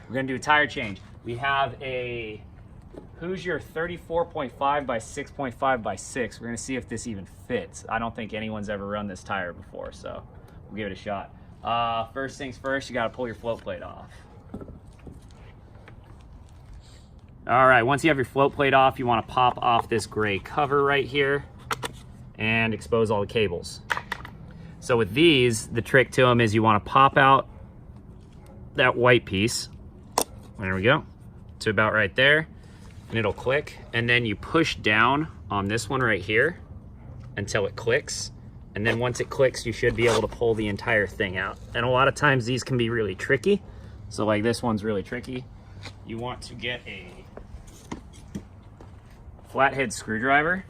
we're gonna do a tire change. We have a Hoosier 34.5 by 6.5 by 6. We're gonna see if this even fits. I don't think anyone's ever run this tire before, so we'll give it a shot. First things first, you gotta pull your float plate off. All right, once you have your float plate off, you wanna pop off this gray cover right here and expose all the cables. So with these, the trick to them is you wanna pop out that white piece. There we go, to about right there, and it'll click. And then you push down on this one right here until it clicks. And then once it clicks, you should be able to pull the entire thing out. And a lot of times these can be really tricky. So like this one's really tricky. You want to get a flathead screwdriver,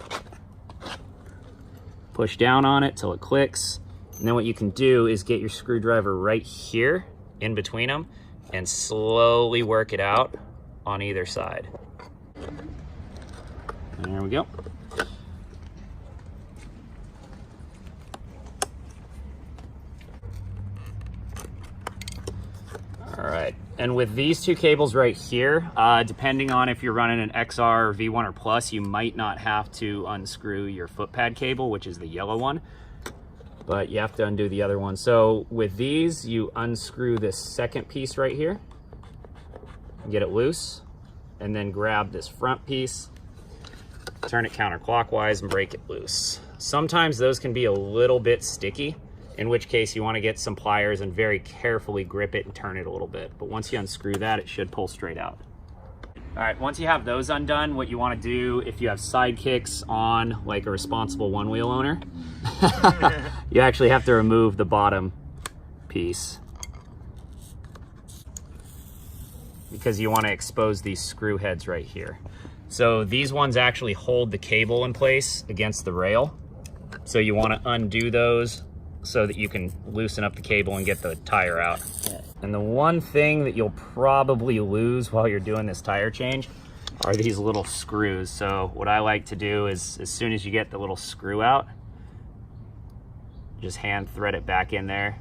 push down on it till it clicks. And then what you can do is get your screwdriver right here in between them and slowly work it out on either side. There we go. All right, and with these two cables right here, depending on if you're running an XR or V1 or Plus, you might not have to unscrew your footpad cable, which is the yellow one, but you have to undo the other one. So with these, you unscrew this second piece right here, get it loose, and then grab this front piece, turn it counterclockwise and break it loose. Sometimes those can be a little bit sticky, in which case you want to get some pliers and very carefully grip it and turn it a little bit. But once you unscrew that, it should pull straight out. All right, once you have those undone, what you want to do, if you have sidekicks on, like a responsible one-wheel owner, you actually have to remove the bottom piece, because you want to expose these screw heads right here. So these ones actually hold the cable in place against the rail. So you want to undo those so that you can loosen up the cable and get the tire out. And the one thing that you'll probably lose while you're doing this tire change are these little screws. So what I like to do is, as soon as you get the little screw out, just hand thread it back in there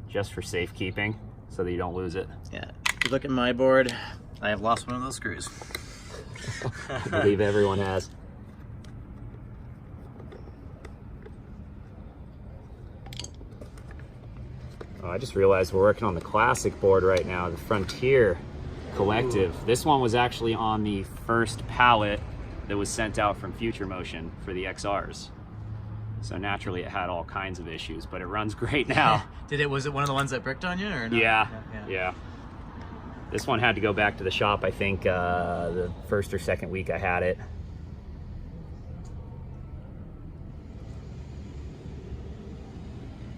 just for safekeeping so that you don't lose it. Yeah, if you look at my board, I have lost one of those screws. I believe everyone has. Oh, I just realized we're working on the classic board right now, the Frontier Collective. Ooh. This one was actually on the first pallet that was sent out from Future Motion for the XRs. So naturally it had all kinds of issues, but it runs great now. Was it one of the ones that bricked on you or no? Yeah. This one had to go back to the shop, I think, the first or second week I had it.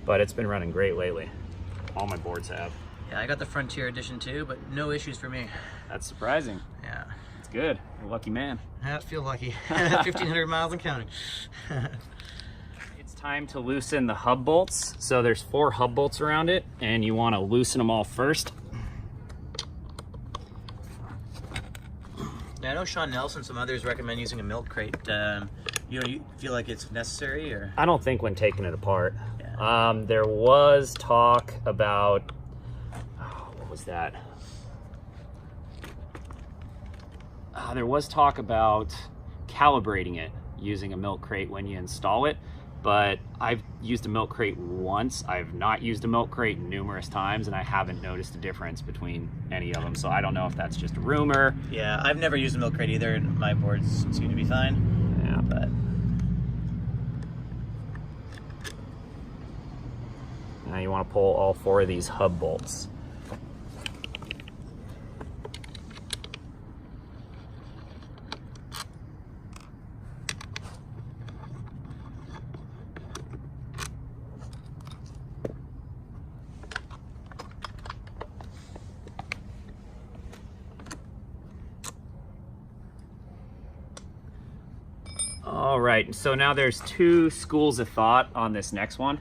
But it's been running great lately. All my boards have. Yeah, I got the Frontier Edition too, but no issues for me. That's surprising. Yeah. It's good. You're a lucky man. I feel lucky. 1,500 miles and counting. It's time to loosen the hub bolts. So there's 4 hub bolts around it, and you want to loosen them all first. Now, I know Sean Nelson, some others recommend using a milk crate. You feel like it's necessary, or? I don't think when taking it apart. Yeah. There was talk about, what was that? There was talk about calibrating it using a milk crate when you install it, but I've used a milk crate once. I've not used a milk crate numerous times, and I haven't noticed a difference between any of them. So I don't know if that's just a rumor. Yeah, I've never used a milk crate either, and my boards seem to be fine. Yeah, but now you want to pull all 4 of these hub bolts. All right, so now there's 2 schools of thought on this next one.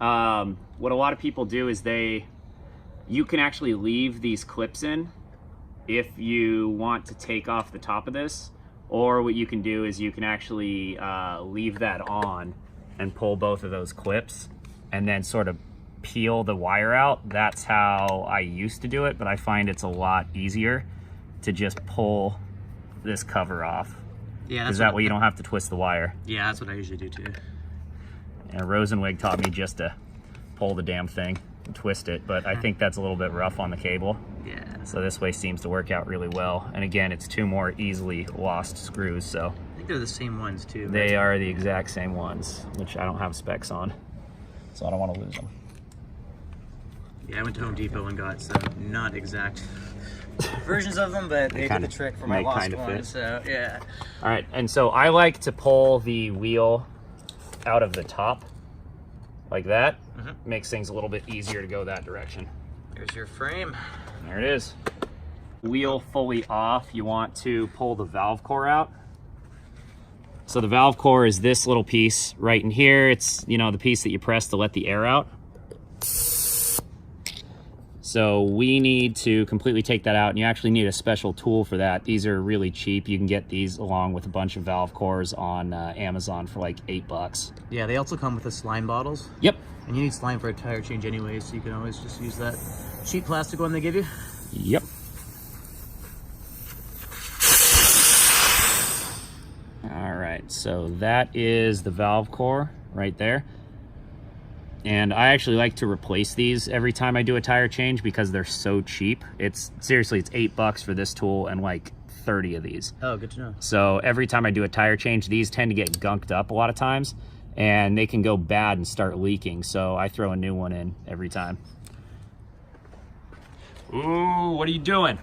What a lot of people do is you can actually leave these clips in if you want to take off the top of this, or what you can do is you can actually leave that on and pull both of those clips and then sort of peel the wire out. That's how I used to do it, but I find it's a lot easier to just pull this cover off. Yeah, because that way you don't have to twist the wire. Yeah, that's what I usually do too. And Rosenwig taught me just to pull the damn thing and twist it, but I think that's a little bit rough on the cable. Yeah. So this way seems to work out really well. And again, it's 2 more easily lost screws, so. I think they're the same ones too. Right? They are the exact same ones, which I don't have specs on, so I don't want to lose them. Yeah, I went to Home Depot and got some not exact versions of them, but they did the trick for my lost one, so yeah. All right, and so I like to pull the wheel out of the top like that. Makes things a little bit easier to go that direction. There's your frame. There it is. Wheel fully off, you want to pull the valve core out. So the valve core is this little piece right in here. It's, you know, the piece that you press to let the air out. So we need to completely take that out, and you actually need a special tool for that. These are really cheap. You can get these along with a bunch of valve cores on Amazon for like $8. Yeah, they also come with the slime bottles. Yep. And you need slime for a tire change anyway, so you can always just use that cheap plastic one they give you. Yep. All right, so that is the valve core right there. And I actually like to replace these every time I do a tire change because they're so cheap. It's seriously, it's $8 for this tool and like 30 of these. Oh, good to know. So every time I do a tire change, these tend to get gunked up a lot of times and they can go bad and start leaking. So I throw a new one in every time. Ooh, what are you doing?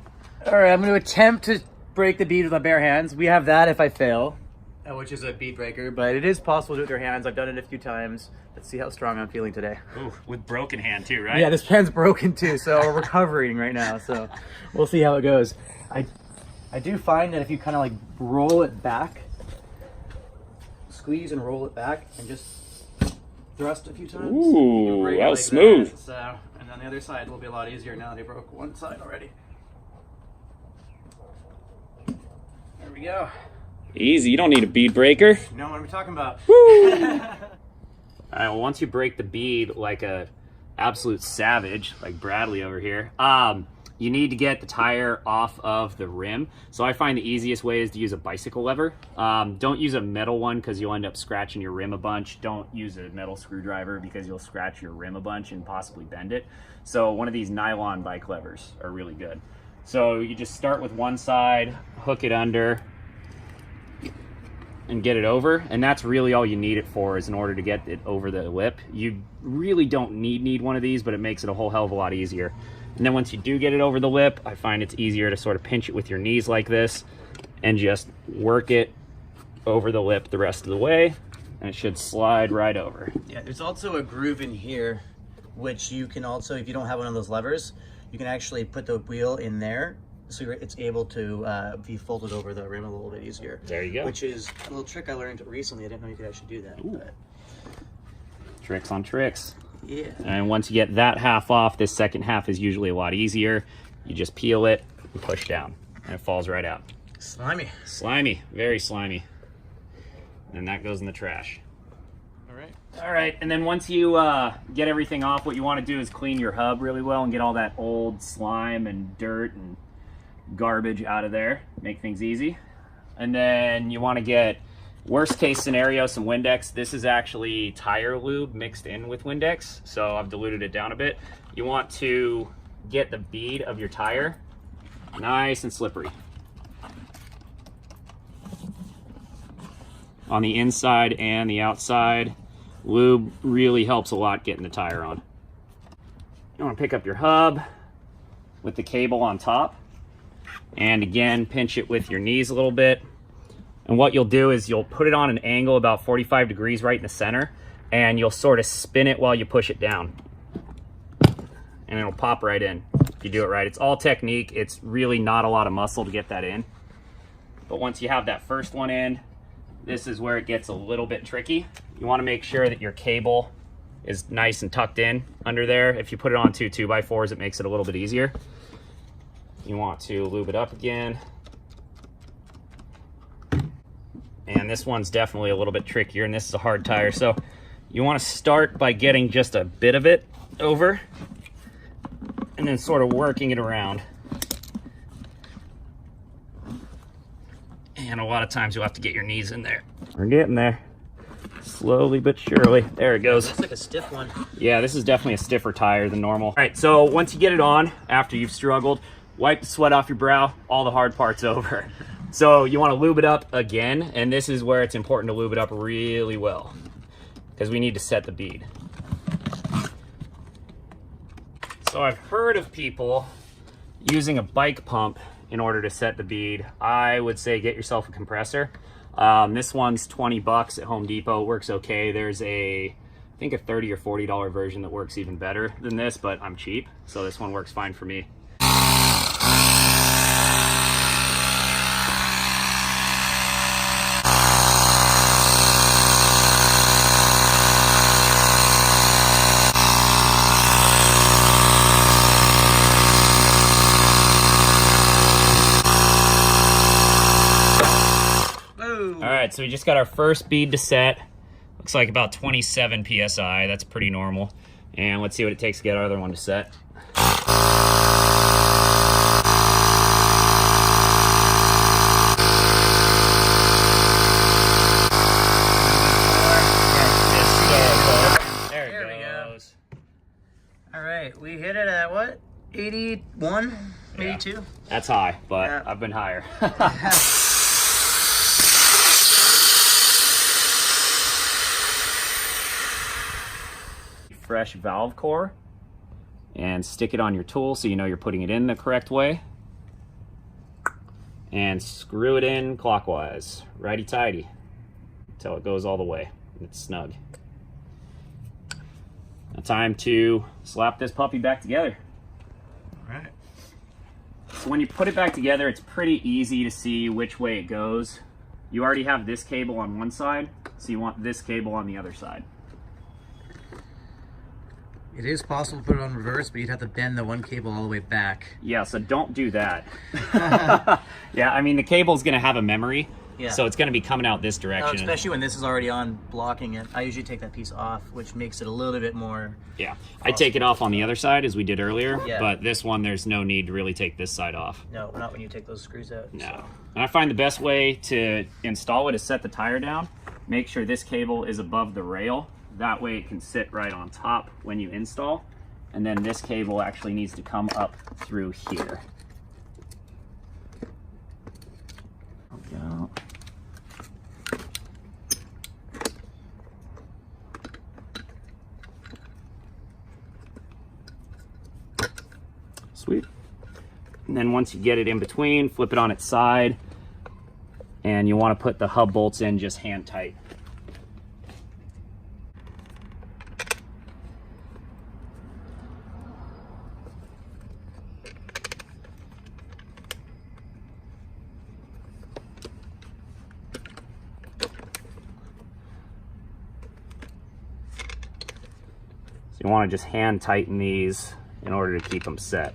All right, I'm going to attempt to break the bead with my bare hands. We have that if I fail, which is a bead breaker, but it is possible to do it with your hands. I've done it a few times. Let's see how strong I'm feeling today. Ooh, with broken hand too, right? Yeah, this pen's broken too, so we're recovering right now, so we'll see how it goes. I do find that if you kind of like roll it back, squeeze and roll it back, and just thrust a few times. Ooh, that was smooth. So, and on the other side, it will be a lot easier now that I broke one side already. There we go. Easy, you don't need a bead breaker. You know what I'm talking about. Woo! All right, well, once you break the bead like a absolute savage, like Bradley over here, you need to get the tire off of the rim. So I find the easiest way is to use a bicycle lever. Don't use a metal one because you'll end up scratching your rim a bunch. Don't use a metal screwdriver because you'll scratch your rim a bunch and possibly bend it. So one of these nylon bike levers are really good. So you just start with one side, hook it under, and get it over, and that's really all you need it for, is in order to get it over the lip. You really don't need one of these, but it makes it a whole hell of a lot easier. And then once you do get it over the lip, I find it's easier to sort of pinch it with your knees like this and just work it over the lip the rest of the way, and it should slide right over. Yeah, there's also a groove in here, which you can also, if you don't have one of those levers, you can actually put the wheel in there, so it's able to be folded over the rim a little bit easier. There you go. Which is a little trick I learned recently. I didn't know you could actually do that. But... Tricks on tricks. Yeah. And once you get that half off, this second half is usually a lot easier. You just peel it and push down, and it falls right out. Slimy. Slimy, very slimy. And that goes in the trash. All right, and then once you get everything off, what you want to do is clean your hub really well and get all that old slime and dirt and garbage out of there. Make things easy. And then you want to get, worst case scenario, some Windex. This is actually tire lube mixed in with Windex, so I've diluted it down a bit. You want to get the bead of your tire nice and slippery. On the inside and the outside. Lube really helps a lot getting the tire on. You want to pick up your hub with the cable on top, and again, pinch it with your knees a little bit. And what you'll do is you'll put it on an angle about 45 degrees right in the center, and you'll sort of spin it while you push it down. And it'll pop right in if you do it right. It's all technique. It's really not a lot of muscle to get that in. But once you have that first one in, this is where it gets a little bit tricky. You want to make sure that your cable is nice and tucked in under there. If you put it on 2 2x4s, it makes it a little bit easier. You want to lube it up again. And this one's definitely a little bit trickier, and this is a hard tire. So you want to start by getting just a bit of it over and then sort of working it around. And a lot of times you'll have to get your knees in there. We're getting there. Slowly but surely. There it goes. Looks like a stiff one. Yeah, this is definitely a stiffer tire than normal. All right, so once you get it on, after you've struggled, wipe the sweat off your brow, all the hard part's over. So you want to lube it up again, and this is where it's important to lube it up really well, because we need to set the bead. So I've heard of people using a bike pump in order to set the bead. I would say get yourself a compressor. This one's 20 bucks at Home Depot. It works okay. There's I think a $30 or $40 version that works even better than this, but I'm cheap, so this one works fine for me. Alright, so we just got our first bead to set. Looks like about 27 PSI. That's pretty normal. And let's see what it takes to get our other one to set. There we go. Alright, we hit it at what? 81? 82? Yeah. That's high, but yeah. I've been higher. Fresh valve core and stick it on your tool so you know you're putting it in the correct way, and screw it in clockwise, righty-tighty, until it goes all the way and it's snug. Now time to slap this puppy back together. All right. So when you put it back together, it's pretty easy to see which way it goes. You already have this cable on one side, so you want this cable on the other side. It is possible to put it on reverse, but you'd have to bend the one cable all the way back. Yeah, so don't do that. Yeah, I mean, the cable's going to have a memory, yeah. So it's going to be coming out this direction. Especially when this is already on blocking it. I usually take that piece off, which makes it a little bit more... Yeah, I take it off on the other side, as we did earlier, yeah. But this one, there's no need to really take this side off. No, not when you take those screws out. No. So. And I find the best way to install it is set the tire down. Make sure this cable is above the rail. That way it can sit right on top when you install. And then this cable actually needs to come up through here. There we go. Sweet. And then once you get it in between, flip it on its side. And you want to put the hub bolts in just hand tight. So you want to just hand tighten these in order to keep them set.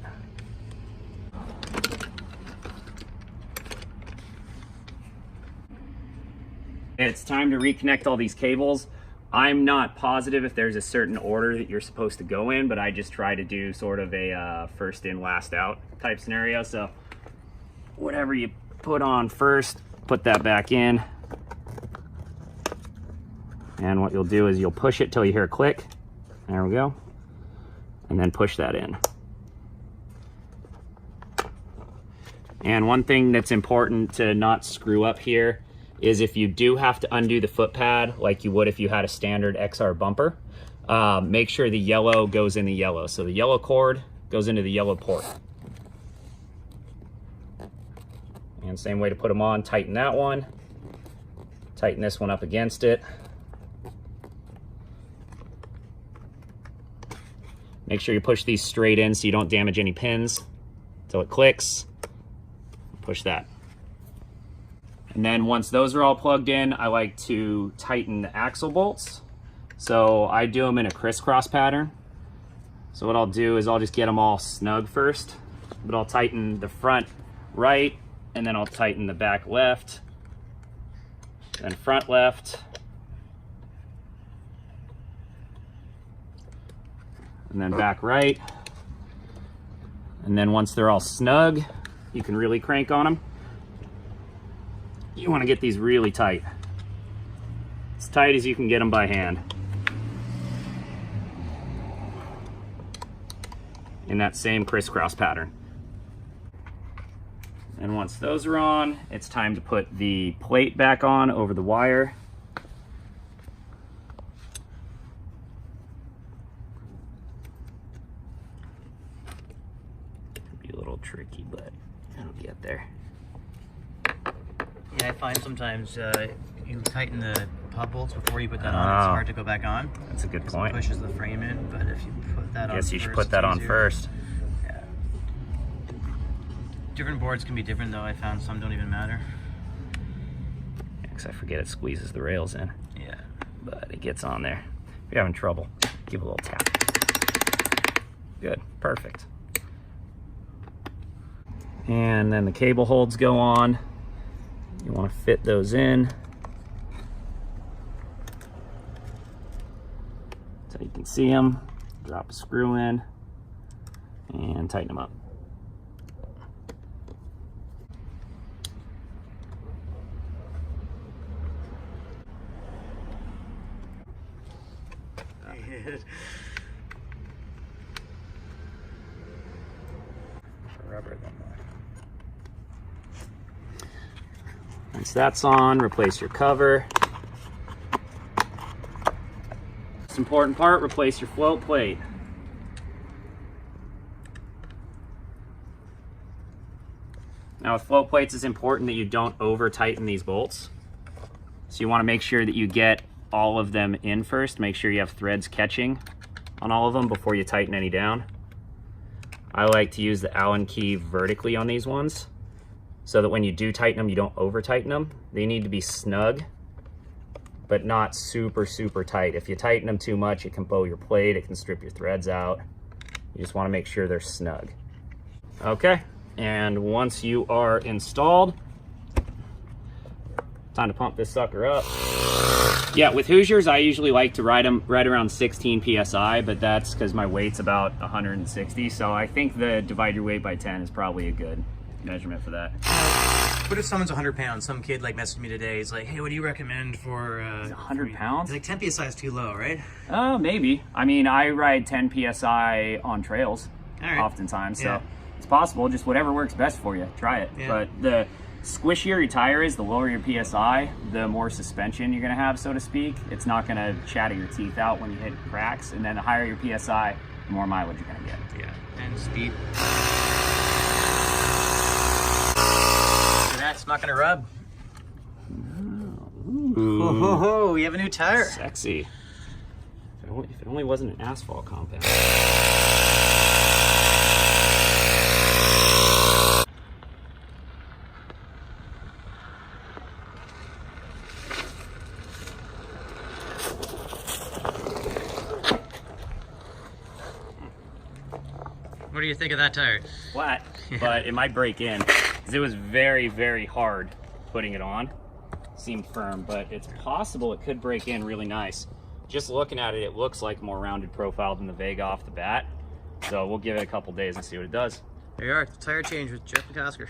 It's time to reconnect all these cables. I'm not positive if there's a certain order that you're supposed to go in, but I just try to do sort of a first in, last out type scenario. So whatever you put on first, put that back in. And what you'll do is you'll push it till you hear a click. There we go. And then push that in. And one thing that's important to not screw up here is if you do have to undo the foot pad like you would if you had a standard XR bumper, make sure the yellow goes in the yellow. So the yellow cord goes into the yellow port. And same way to put them on, tighten that one, tighten this one up against it. Make sure you push these straight in so you don't damage any pins until it clicks. Push that. And then once those are all plugged in, I like to tighten the axle bolts. So I do them in a crisscross pattern. So what I'll do is I'll just get them all snug first, but I'll tighten the front right, and then I'll tighten the back left, then front left, and then back right. And then once they're all snug, you can really crank on them. You want to get these really tight. As tight as you can get them by hand. In that same crisscross pattern. And once those are on, it's time to put the plate back on over the wire. Could be a little tricky, but it'll get there. Yeah, I find sometimes you tighten the pub bolts before you put that on. It's hard to go back on. That's a good point. It pushes the frame in, but if you put that on Guess you first, should put that on easier. first. Yeah. Different boards can be different though. I found some don't even matter. Because I forget it squeezes the rails in. Yeah. But it gets on there. If you're having trouble, give a little tap. Good, perfect. And then the cable holds go on. You want to fit those in so you can see them. Drop a screw in and tighten them up. Rubber then. Once that's on, replace your cover. Most important part, replace your float plate. Now with float plates, it's important that you don't over tighten these bolts. So you want to make sure that you get all of them in first. Make sure you have threads catching on all of them before you tighten any down. I like to use the Allen key vertically on these ones, so that when you do tighten them, you don't over tighten them. They need to be snug, but not super, super tight. If you tighten them too much, it can bow your plate, it can strip your threads out. You just wanna make sure they're snug. Okay, and once you are installed, time to pump this sucker up. Yeah, with Hoosiers, I usually like to ride them right around 16 PSI, but that's because my weight's about 160, so I think the divide your weight by 10 is probably a good measurement for that. What if someone's 100 pounds? Some kid like messaged me today. He's like, hey, what do you recommend for 100 pounds? He's like, 10 PSI is too low, right? Oh, maybe. I mean, I ride 10 PSI on trails oftentimes, Yeah. so it's possible. Just whatever works best for you, try it. Yeah. But the squishier your tire is, the lower your PSI, the more suspension you're gonna have, so to speak. It's not gonna chatter your teeth out when you hit cracks, and then the higher your PSI, the more mileage you're gonna get. Yeah, and speed. That's not gonna rub. Ooh. Oh, we have a new tire. Sexy. If it only wasn't an asphalt compound. What do you think of that tire? Flat, but it might break in, because it was very, very hard putting it on. Seemed firm, but it's possible it could break in really nice. Just looking at it, it looks like more rounded profile than the Vega off the bat. So we'll give it a couple days and see what it does. There you are, tire change with Jeff McCosker.